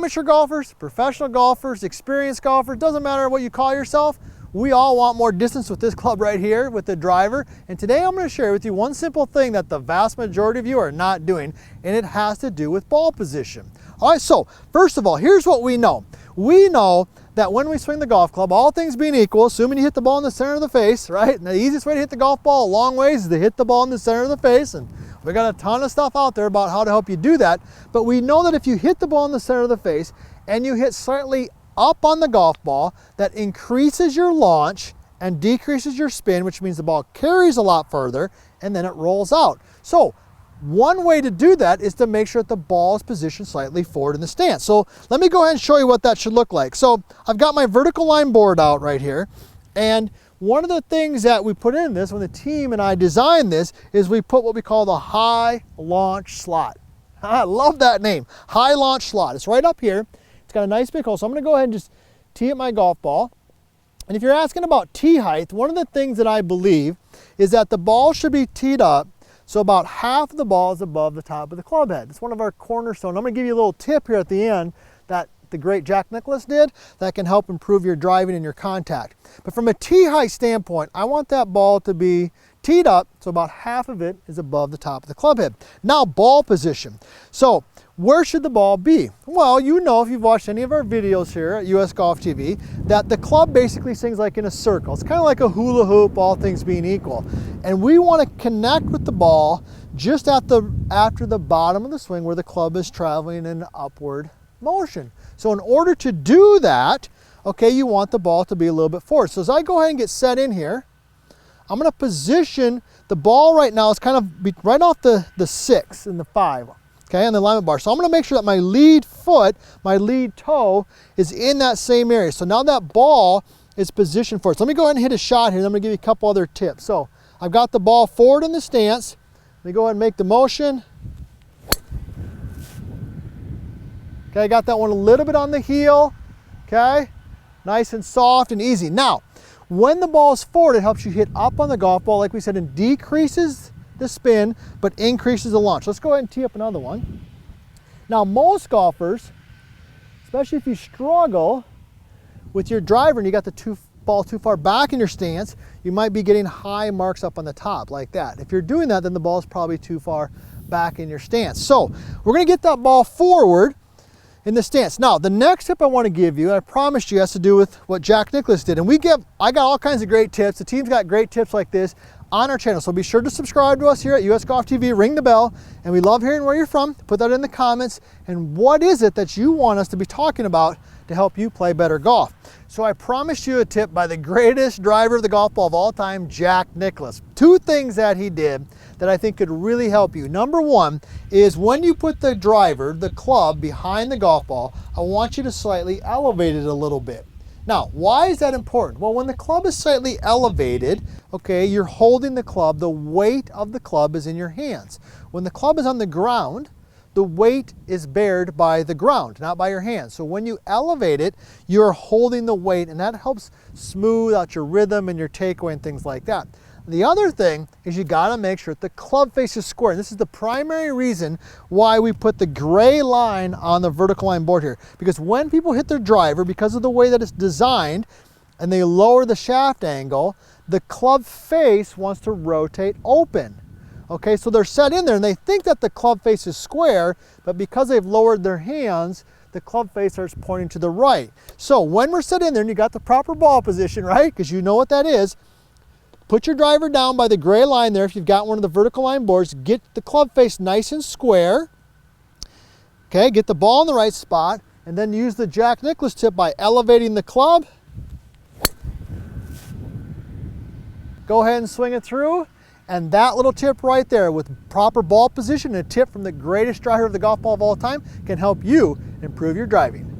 amateur golfers, professional golfers, experienced golfers, doesn't matter what you call yourself, we all want more distance with this club right here with the driver. And today I'm going to share with you one simple thing that the vast majority of you are not doing, and it has to do with ball position. All right, so first of all, here's what we know. We know that when we swing the golf club, all things being equal, assuming you hit the ball in the center of the face, right? And the easiest way to hit the golf ball a long ways is to hit the ball in the center of the face. And we got a ton of stuff out there about how to help you do that. But we know that if you hit the ball in the center of the face and you hit slightly up on the golf ball, that increases your launch and decreases your spin, which means the ball carries a lot further and then it rolls out. So one way to do that is to make sure that the ball is positioned slightly forward in the stance. So let me go ahead and show you what that should look like. So I've got my vertical line board out right here, and one of the things that we put in this when the team and I designed this is we put what we call the high launch slot. I love that name, high launch slot. It's right up here. It's got a nice big hole. So I'm going to go ahead and just tee up my golf ball. And if you're asking about tee height, one of the things that I believe is that the ball should be teed up so about half of the ball is above the top of the club head. It's one of our cornerstones. I'm going to give you a little tip here at the end that the great Jack Nicklaus did that can help improve your driving and your contact. But from a tee height standpoint, I want that ball to be teed up so about half of it is above the top of the club head. Now, ball position. So where should the ball be? Well, you know, if you've watched any of our videos here at US Golf TV, that the club basically swings like in a circle. It's kind of like a hula hoop, all things being equal. And we want to connect with the ball just after the bottom of the swing where the club is traveling in an upward motion. So in order to do that, okay, you want the ball to be a little bit forward. So as I go ahead and get set in here, I'm going to position the ball right now. It's kind of right off the 6 and the 5. Okay, on the alignment bar. So I'm going to make sure that my lead foot, my lead toe is in that same area. So now that ball is positioned forward. So let me go ahead and hit a shot here, and I'm going to give you a couple other tips. So I've got the ball forward in the stance. Let me go ahead and make the motion. Okay, I got that one a little bit on the heel. Okay, nice and soft and easy. Now, when the ball is forward, it helps you hit up on the golf ball, like we said, and decreases the spin, but increases the launch. Let's go ahead and tee up another one. Now, most golfers, especially if you struggle with your driver and you got the ball too far back in your stance, you might be getting high marks up on the top like that. If you're doing that, then the ball is probably too far back in your stance. So we're going to get that ball forward in the stance. Now, the next tip I want to give you, I promised you, has to do with what Jack Nicklaus did. And I got all kinds of great tips. The team's got great tips like this on our channel. So be sure to subscribe to us here at US Golf TV, ring the bell, and we love hearing where you're from. Put that in the comments. And what is it that you want us to be talking about to help you play better golf? So I promised you a tip by the greatest driver of the golf ball of all time, Jack Nicklaus. 2 things that he did that I think could really help you. Number one is when you put the driver, the club, behind the golf ball, I want you to slightly elevate it a little bit. Now, why is that important? Well, when the club is slightly elevated, okay, you're holding the club, the weight of the club is in your hands. When the club is on the ground, the weight is bared by the ground, not by your hands. So when you elevate it, you're holding the weight, and that helps smooth out your rhythm and your takeaway and things like that. The other thing is you gotta make sure that the club face is square. And this is the primary reason why we put the gray line on the vertical line board here. Because when people hit their driver, because of the way that it's designed, and they lower the shaft angle, the club face wants to rotate open. Okay, so they're set in there and they think that the club face is square, but because they've lowered their hands, the club face starts pointing to the right. So when we're set in there and you got the proper ball position, right, because you know what that is, put your driver down by the gray line there. If you've got one of the vertical line boards, get the club face nice and square. Okay, get the ball in the right spot, and then use the Jack Nicklaus tip by elevating the club. Go ahead and swing it through. And that little tip right there with proper ball position and a tip from the greatest driver of the golf ball of all time can help you improve your driving.